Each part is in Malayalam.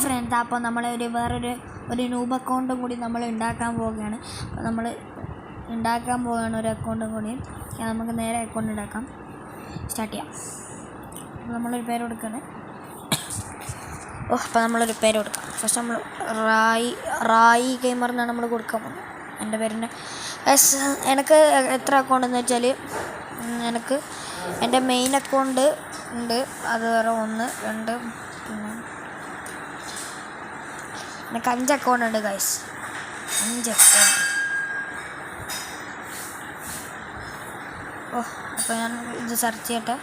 ഫ്രണ്ട്സ്, അപ്പോൾ നമ്മൾ വേറൊരു നൂബ് അക്കൗണ്ടും കൂടി നമ്മൾ ഉണ്ടാക്കാൻ പോവുകയാണ്. അപ്പോൾ നമ്മൾ ഉണ്ടാക്കാൻ പോവുകയാണ് ഒരു അക്കൗണ്ടും കൂടി. നമുക്ക് നേരെ അക്കൗണ്ട് ഉണ്ടാക്കാം, സ്റ്റാർട്ട് ചെയ്യാം. നമ്മളൊരു പേര് കൊടുക്കുകയാണ്. അപ്പോൾ നമ്മളൊരു പേര് കൊടുക്കാം. ഫസ്റ്റ് നമ്മൾ റായി ഗെയിമർ എന്നാണ് നമ്മൾ കൊടുക്കാൻ പോകുന്നത്. എൻ്റെ പേരിൻ്റെ എനിക്ക് എത്ര അക്കൗണ്ട് എന്ന് വെച്ചാൽ, എനിക്ക് എൻ്റെ മെയിൻ അക്കൗണ്ട് ഉണ്ട്, അത് വേറെ 1 2 പിന്നെ എനിക്ക് 5 അക്കൗണ്ട് ഉണ്ട് ഗൈസ്, 5 അക്കൗണ്ട്. അപ്പോൾ ഞാൻ ഇത് സെർച്ച് ചെയ്യട്ടെ.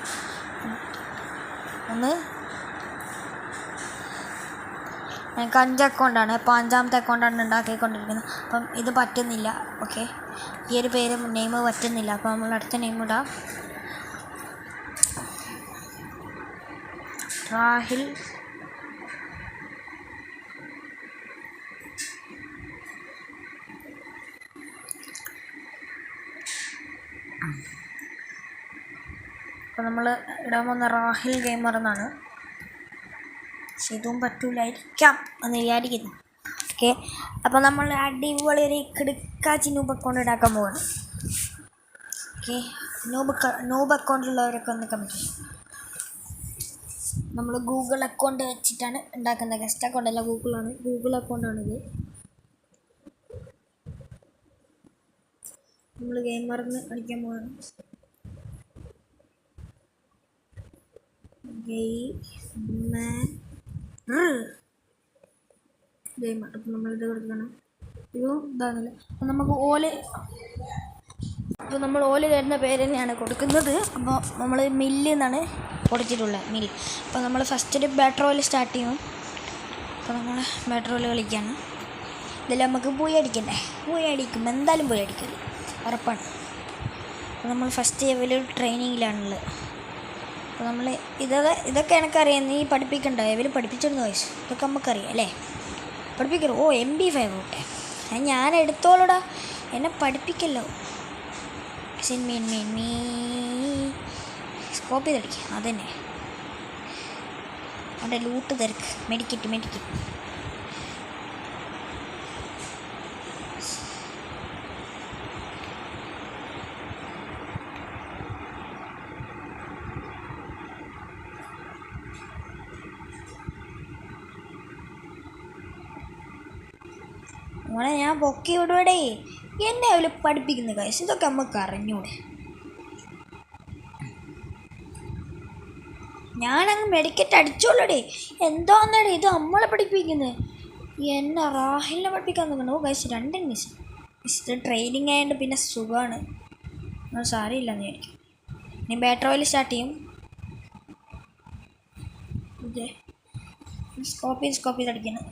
എനിക്ക് 5 അക്കൗണ്ടാണ്. അപ്പോൾ 5ാമത്തെ അക്കൗണ്ടാണ് ഉണ്ടാക്കിക്കൊണ്ടിരിക്കുന്നത്. അപ്പം ഇത് പറ്റുന്നില്ല. ഓക്കെ, ഈ ഒരു പേര് നെയിം പറ്റുന്നില്ല. അപ്പോൾ നമ്മൾ അടുത്ത നെയിം ഇടാം, രാഹിൽ. അപ്പോൾ നമ്മൾ ഇടാൻ പോകുന്ന രാഹിൽ ഗെയിമർ എന്നാണ്. പക്ഷെ ഇതും പറ്റൂലായിരിക്കാം എന്ന് വിചാരിക്കുന്നു. ഓക്കെ, അപ്പോൾ നമ്മൾ അടിപൊളി ഒരു കിടുക്കാച്ചി നൂബ് അക്കൗണ്ട് ഉണ്ടാക്കാൻ പോവാണ്. ഓക്കെ, നൂബ് അക്കൗണ്ടിലുള്ളവരൊക്കെ ഒന്ന് കമൻറ്റ് ചെയ്യും. നമ്മൾ ഗൂഗിൾ അക്കൗണ്ട് വെച്ചിട്ടാണ് ഉണ്ടാക്കുന്നത്. ഗസ്റ്റ് അക്കൗണ്ട് അല്ല, ഗൂഗിൾ അക്കൗണ്ടാണിത്. നമ്മൾ ഗെയിമറിന് അടിക്കാൻ പോവാണ്. ഗെയിമർ. അപ്പം നമ്മളിത് കൊടുക്കണം. ഇതും ഇതാകുന്നില്ല. അപ്പം നമ്മൾ ഓല് തരുന്ന പേര് തന്നെയാണ് കൊടുക്കുന്നത്. അപ്പോൾ നമ്മൾ മില്ല് എന്നാണ് കൊടുത്തിട്ടുള്ളത്, മില്ല്. അപ്പോൾ നമ്മൾ ഫസ്റ്റ് ഒരു ബാറ്റർ റോയിൽ സ്റ്റാർട്ട് ചെയ്യും. അപ്പോൾ നമ്മൾ ബാറ്റർ റോയിൽ കളിക്കുകയാണ്. ഇതിൽ നമുക്ക് പോയി അടിക്കണ്ടേ, പോയി അടിക്കും, എന്തായാലും പോയി അടിക്കല് ഉറപ്പാണ്. അപ്പോൾ നമ്മൾ ഫസ്റ്റ് ലെവൽ ട്രെയിനിങ്ങിലാണുള്ളത്. അപ്പോൾ നമ്മൾ ഇതൊക്കെ എനിക്കറിയാം. നീ പഠിപ്പിക്കണ്ട, ഇവർ പഠിപ്പിച്ചിരുന്നു വയസ്സ്, ഇതൊക്കെ നമുക്കറിയാം അല്ലേ, പഠിപ്പിക്കരുത്. MP5 ഓട്ടെ, ഞാൻ എടുത്തോളൂടാ, എന്നെ പഠിപ്പിക്കല്ലോ. സ്കോപ്പ് ചെയ്തടിക്കുക, അതന്നെ. അവിടെ ലൂട്ട് തിരക്ക്, മെഡിക്കറ്റ്. മോനെ ഞാൻ പൊക്കി വിടുവടേ, എന്നെ അവര് പഠിപ്പിക്കുന്ന കാര്യം ഇതൊക്കെ നമുക്ക് അറിഞ്ഞൂടെ. ഞാനങ്ങ് മെഡിക്കറ്റ് അടിച്ചോളൂടെ, എന്താന്നേ ഇത് നമ്മളെ പഠിപ്പിക്കുന്നത്. എന്നെ റാഹിലിനെ പഠിപ്പിക്കാൻ തോന്നുന്നു. Guys 2 miss. ഇത് ട്രെയിനിങ് ആയതുകൊണ്ട് പിന്നെ സുഖമാണ്, സാരമില്ല എന്ന് വിചാരിക്കും. ഇനി ബാറ്റർ ഓയിൽ സ്റ്റാർട്ട് ചെയ്യും. സ്കോപ്പ് ചെയ്ത് അടിക്കണം.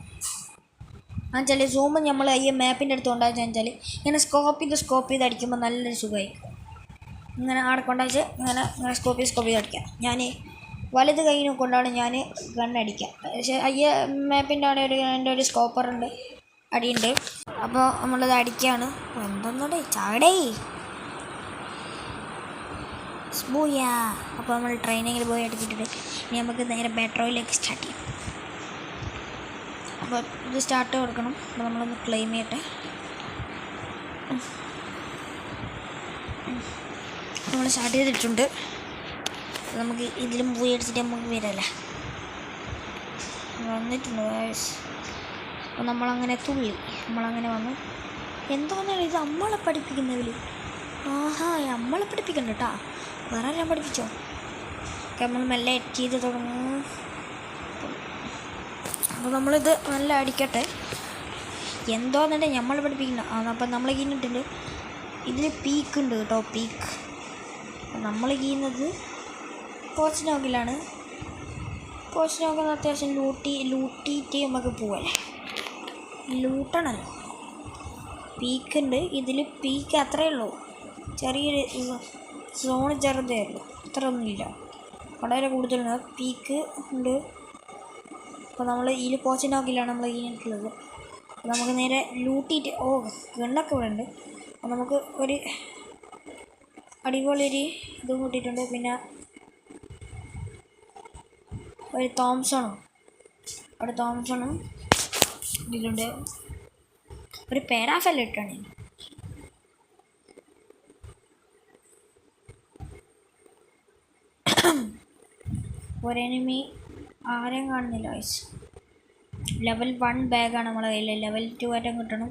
എന്നുവെച്ചാൽ സൂം നമ്മൾ ഈ മാപ്പിൻ്റെ അടുത്ത് കൊണ്ടുവച്ചാൽ വെച്ചാൽ ഇങ്ങനെ സ്കോപ്പ് ചെയ്ത് അടിക്കുമ്പോൾ നല്ലൊരു സുഖമായിരിക്കും. ഇങ്ങനെ അവിടെ കൊണ്ടുവച്ച് ഇങ്ങനെ സ്കോപ്പ് ചെയ്ത് അടിക്കാം. ഞാൻ വലുത് കയ്യിൽ കൊണ്ടാണ് ഞാൻ ഗണ്ണടിക്കുക. പക്ഷേ മാപ്പിൻ്റെ അവിടെ എൻ്റെ ഒരു സ്കോപ്പറുണ്ട്, അടിയുണ്ട്. അപ്പോൾ നമ്മളത് അടിക്കുകയാണ്. എന്തൊന്നൂടെ ചാടേ സ്മൂയാ. അപ്പോൾ നമ്മൾ ട്രെയിനിങ്ങിൽ പോയി അടിച്ചിട്ടുണ്ട്. ഇനി നമുക്ക് നേരെ ബാറ്റർ ഓയിലേക്ക് സ്റ്റാർട്ട് ചെയ്യാം. അപ്പോൾ ഇത് സ്റ്റാർട്ട് കൊടുക്കണം. അപ്പോൾ നമ്മളൊന്ന് ക്ലെയിം ചെയ്യട്ടെ. നമ്മൾ സ്റ്റാർട്ട് ചെയ്തിട്ടുണ്ട്. നമുക്ക് ഇതിലും പോയി അടിച്ചിട്ട് നമുക്ക് വരല്ലേ, വന്നിട്ടുണ്ട്. അപ്പോൾ നമ്മളങ്ങനെ നമ്മളങ്ങനെ വന്നു. എന്തോന്നാണ് ഇത് നമ്മളെ പഠിപ്പിക്കുന്നവർ. നമ്മളെ പഠിപ്പിക്കണ്ട കേട്ടോ, വേറെ ആരെല്ലാം പഠിപ്പിച്ചോ. നമ്മൾ മെല്ലെ എഡിറ്റ് ചെയ്ത് തുടങ്ങും. അപ്പോൾ നമ്മളിത് നല്ല അടിക്കട്ടെ. എന്തോന്നുണ്ടെങ്കിൽ നമ്മൾ പഠിപ്പിക്കണ്ട. അപ്പം നമ്മൾ കീഞ്ഞിട്ടുണ്ട്. ഇതിൽ പീക്ക് ഉണ്ട് കേട്ടോ, പീക്ക്. നമ്മൾ കീയുന്നത് പോച്ച് നോക്കിലാണ്. പോച്ച് നോക്കുന്ന അത്യാവശ്യം ലൂട്ടിയിട്ട് നമുക്ക് പോവല്ലേ, ലൂട്ടണല്ലോ. പീക്കുണ്ട് ഇതിൽ. പീക്ക് അത്രയേ ഉള്ളൂ, ചെറിയൊരു സോണ് ചെറുതേ ഉള്ളൂ, അത്ര ഒന്നുമില്ല. വളരെ കൂടുതലുണ്ട്. പീക്ക് ഉണ്ട്. അപ്പോൾ നമ്മൾ ഇതിൽ പോച്ച് നോക്കിലാണ് നമ്മൾ കീഞ്ഞിട്ടുള്ളത്. നമുക്ക് നേരെ ലൂട്ടിയിട്ട് ഗണ്ണൊക്കെ ഇവിടെ ഉണ്ട്. അപ്പോൾ നമുക്ക് ഒരു അടിപൊളി ഇതും കൂട്ടിയിട്ടുണ്ട്. പിന്നെ ഒരു തോംസണോ അവിടെ തോമസണും ഇതിലുണ്ട്. ഒരു പേരാഫെല്ലാം ഇട്ടാണ്. ഒരെനിമി ആരെയും കാണുന്നില്ല ഗൈസ്. ലെവൽ 1 ബാഗാണ് നമ്മളെ കയ്യിൽ. ലെവൽ 2 ആറ്റം കിട്ടണം.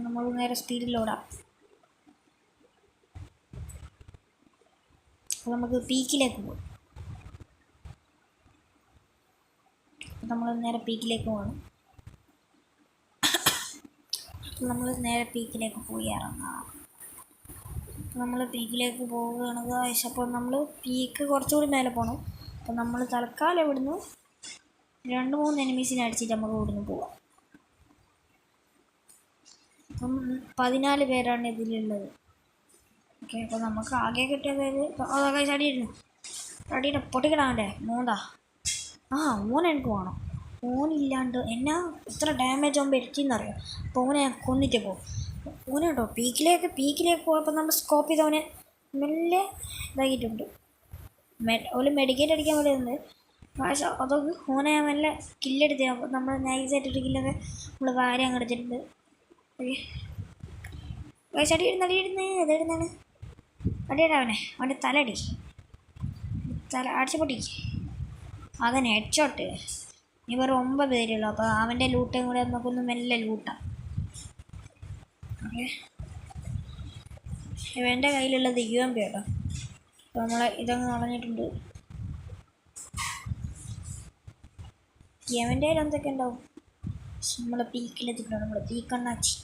നമ്മൾ നേരെ സ്പീഡിലോടാം. അപ്പോൾ നമുക്ക് പീക്കിലേക്ക് പോകും. നമ്മൾ നേരെ പീക്കിലേക്ക് പോകണം. നമ്മൾ നേരെ പീക്കിലേക്ക് പോയി ഇറങ്ങാം. നമ്മൾ പീക്കിലേക്ക് പോവുകയാണ് ഗൈസ്. അപ്പോൾ നമ്മൾ പീക്ക് കുറച്ചുകൂടി മേലെ പോകണം. അപ്പോൾ നമ്മൾ തൽക്കാലം ഇവിടുന്ന് 2-3 എനിമീസിനെ അടിച്ചിട്ട് നമുക്ക് ഇവിടുന്ന് പോവാം. അപ്പം 14 പേരാണ് ഇതിലുള്ളത്. ഓക്കെ, അപ്പോൾ നമുക്ക് ആകെ കിട്ടിയത് ഗൈസ് അടിയിരുന്നു. അടിയുടെ പൊട്ടിക്കിടാണ്ടേ മൂന്നാ. ഓൻ എനിക്ക് വേണം. ഓനില്ലാണ്ട് എന്നാ എത്ര ഡാമേജ് ആകുമ്പോൾ എത്തിയെന്നറിയാം. അപ്പോൾ ഓനെ ഞാൻ കൊന്നിട്ട് പോകും. ഓനെ കേട്ടോ പീക്കിലേക്ക് പോയപ്പോൾ നമ്മൾ സ്കോപ്പ് ചെയ്തവനെ മെല്ലെ ഇതാക്കിയിട്ടുണ്ട്. ഓല് മെഡിക്കേറ്റ് അടിക്കാൻ പറയുന്നത്. പക്ഷേ അതൊക്കെ ഓനെ മെല്ലെ കില്ലെടുത്ത് നമ്മൾ നൈസായിട്ടൊരു കില്ലൊക്കെ നമ്മൾ വാരി അങ്ങ് എടുത്തിട്ടുണ്ട്. ഓക്കെ പക്ഷേ അടിയിടുന്നേ അതെടുന്നാണ് അടിയിടാവനെ. അവൻ്റെ തല അടിച്ചു പൊട്ടി. അതന്നെ ഹെഡ്ഷോട്ട്. ഇനി വേറെ 9 പേരുള്ളൂ. അപ്പോൾ അവൻ്റെ ലൂട്ടും കൂടെ നമുക്കൊന്ന് മെല്ലെ ലൂട്ടാം. ഓക്കെ, ഇവൻ്റെ കയ്യിലുള്ളത് UMP കേട്ടോ. അപ്പോൾ നമ്മളെ ഇതങ്ങ് കളഞ്ഞിട്ടുണ്ട്. ഇവൻ്റെ കയ്യിൽ എന്തൊക്കെ ഉണ്ടാവും? നമ്മൾ പീക്കിലെത്തിക്കണം. നമ്മൾ പീക്കണ്ണാച്ചി.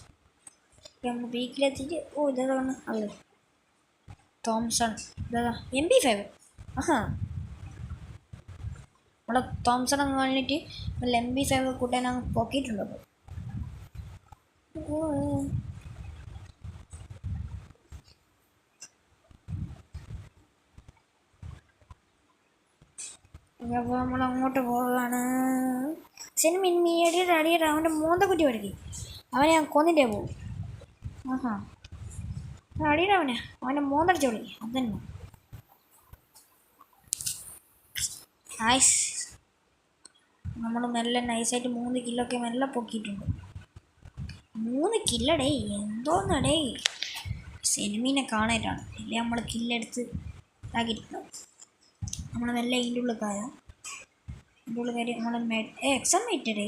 നമ്മൾ പീക്കിലെത്തിയിട്ട് ഇതാണ് അത് തോംസൺ. ഇതാ MP5. നമ്മളെ തോംസൺ അങ്ങ് കളഞ്ഞിട്ട് നല്ല MP5 കൂട്ടാൻ അങ്ങ് പൊക്കിയിട്ടുണ്ട്. അപ്പോൾ നമ്മൾ അങ്ങോട്ട് പോവുകയാണ്. സിനിമയുടെ അടിയുടെ അവൻ്റെ മോന്തക്കുറ്റി പഠിക്കും. അവനെ ഞാൻ കൊന്നിട്ടേ പോകും. അടിയുടെ അവൻ്റെ മോന്തടിച്ച് വിളിക്കും. അതന്നെ നൈസ്. നമ്മൾ മെല്ലെ നൈസായിട്ട് 3 കില്ലൊക്കെ മെല്ലെ പൊക്കിയിട്ടുണ്ട്. 3 കില്ലടേ, എന്തോന്നടേ. സിനിമീനെ കാണാനായിട്ടാണ്. ഇല്ലേ നമ്മൾ കില്ലെടുത്ത് ഇതാക്കിയിട്ടുണ്ടാവും. നമ്മൾ മെല്ലെ ഇതിൻ്റെ ഉള്ളിൽ കയറാം. ഇതിൻ്റെ ഉള്ളിൽ കയറി നമ്മൾ എക്സാം ഇട്ടടേ.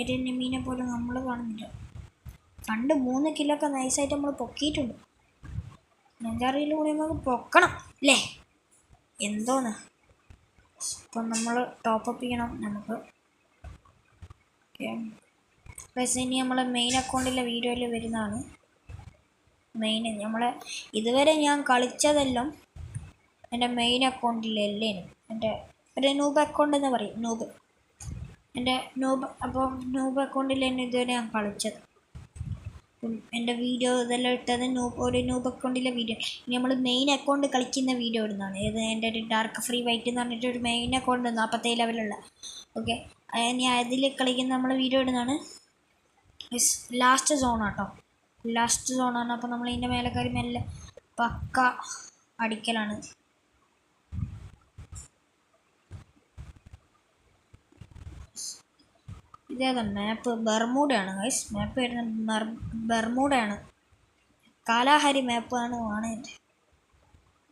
എരമീനെ പോലും നമ്മൾ കാണുന്നില്ല. 3 കില്ലൊക്കെ നൈസായിട്ട് നമ്മൾ പൊക്കിയിട്ടുണ്ട്. 5-6 കിലോ കൂടി നമുക്ക് പൊക്കണം അല്ലേ? എന്തോന്ന്. ഇപ്പം നമ്മൾ ടോപ്പപ്പ് ചെയ്യണം നമുക്ക്. പ്ലസ് ഇനി നമ്മളെ മെയിൻ അക്കൗണ്ടിലെ വീഡിയോയിൽ വരുന്നതാണ്. നമ്മളെ ഇതുവരെ ഞാൻ കളിച്ചതെല്ലാം എൻ്റെ മെയിൻ അക്കൗണ്ടിലല്ലേ. എൻ്റെ ഒരു നൂബ് അക്കൗണ്ട് എന്ന് പറയും. എൻ്റെ അപ്പോൾ നൂബ് അക്കൗണ്ടിൽ തന്നെ ഇതുവരെ ഞാൻ കളിച്ചത്. എൻ്റെ വീഡിയോ ഇതെല്ലാം ഇട്ടത് ഒരു നൂബ് അക്കൗണ്ടിലെ വീഡിയോ. ഇനി നമ്മൾ മെയിൻ അക്കൗണ്ട് കളിക്കുന്ന വീഡിയോ ഇടുന്നതാണ്. ഇത് എൻ്റെ ഒരു ഡാർക്ക് ഫ്രീ വൈറ്റ് എന്ന് പറഞ്ഞിട്ട് ഒരു മെയിൻ അക്കൗണ്ട് 47 ലെവലുള്ള. ഓക്കെ, ഇനി അതിൽ കളിക്കുന്ന നമ്മൾ വീഡിയോ ഇടുന്നതാണ്. ലാസ്റ്റ് സോണാട്ടോ, ലാസ്റ്റ് സോണാണ്. അപ്പോൾ നമ്മൾ ഇതിൻ്റെ മേലെ കയറി മെല്ലെ പക്ക അടിക്കലാണ്. ഇതേതാ മാപ്പ്? ബർമൂഡയാണ് ഗൈസ്. മാപ്പ് വരുന്നത് ബർമൂഡയാണ്. കാലാഹരി മാപ്പാണ് വേണേൻ്റെ.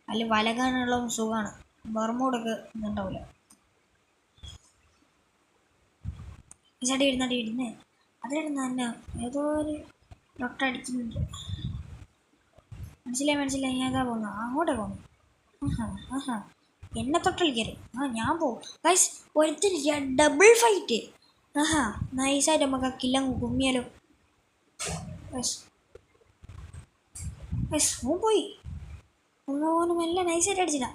അതിൽ വലകാനുള്ള സുഖമാണ്. ബർമൂഡൊക്കെ ഇതുണ്ടാവില്ല. ചടി ഇടുന്നേ അതിലിടുന്ന തന്നെ ഏതോ ഒരു ഡോക്ടർ മനസ്സിലായി. ഞാൻ ഏതാ പോകുന്നത്? അങ്ങോട്ടേ പോകുന്നു. എന്നെ തൊട്ടൽ കയറി. ഞാൻ പോകും ഗൈസ്. ഒരുത്തിന് double fight. നൈസായിട്ട് നമുക്ക് ആ കില്ലങ്ങ് കുമ്മിയാലോ. ഓൻ പോയി. ഓനും എല്ലാം നൈസായിട്ട് അടിച്ചില്ല.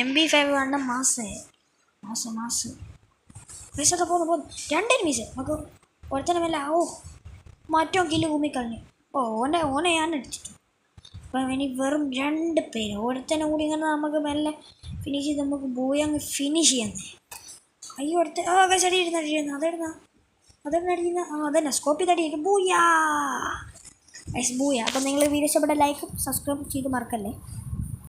MP5 കണ്ട മാസേ പൈസൊക്കെ പോന്നു. 2 എനിമീസ് നമുക്ക് ഒരുത്തനെ മേലെ. മറ്റോ കില്ല് കുമ്മിക്കളഞ്ഞു. ഓനെ ഓനെ ഞാൻ അടിച്ചിട്ടു. അപ്പം ഇനി വെറും 2 പേര് ഒരുത്തനെ കൂടി ഇങ്ങനെ നമുക്ക് മെല്ലെ ഫിനിഷ് ചെയ്ത് നമുക്ക് പോയി അങ്ങ് ഫിനിഷ് ചെയ്യാന്നേ. അയ്യോ അടുത്ത് അടിയിരുന്നു അടിക്കുന്ന അതന്നെ സ്കോപ്പ് ചെയ്ത് ബൂയാ ബൂയാ. അപ്പം നിങ്ങൾ വീഡിയോ ഇഷ്ടപ്പെട്ട ലൈക്കും സബ്സ്ക്രൈബ് ചെയ്ത് മറക്കല്ലേ.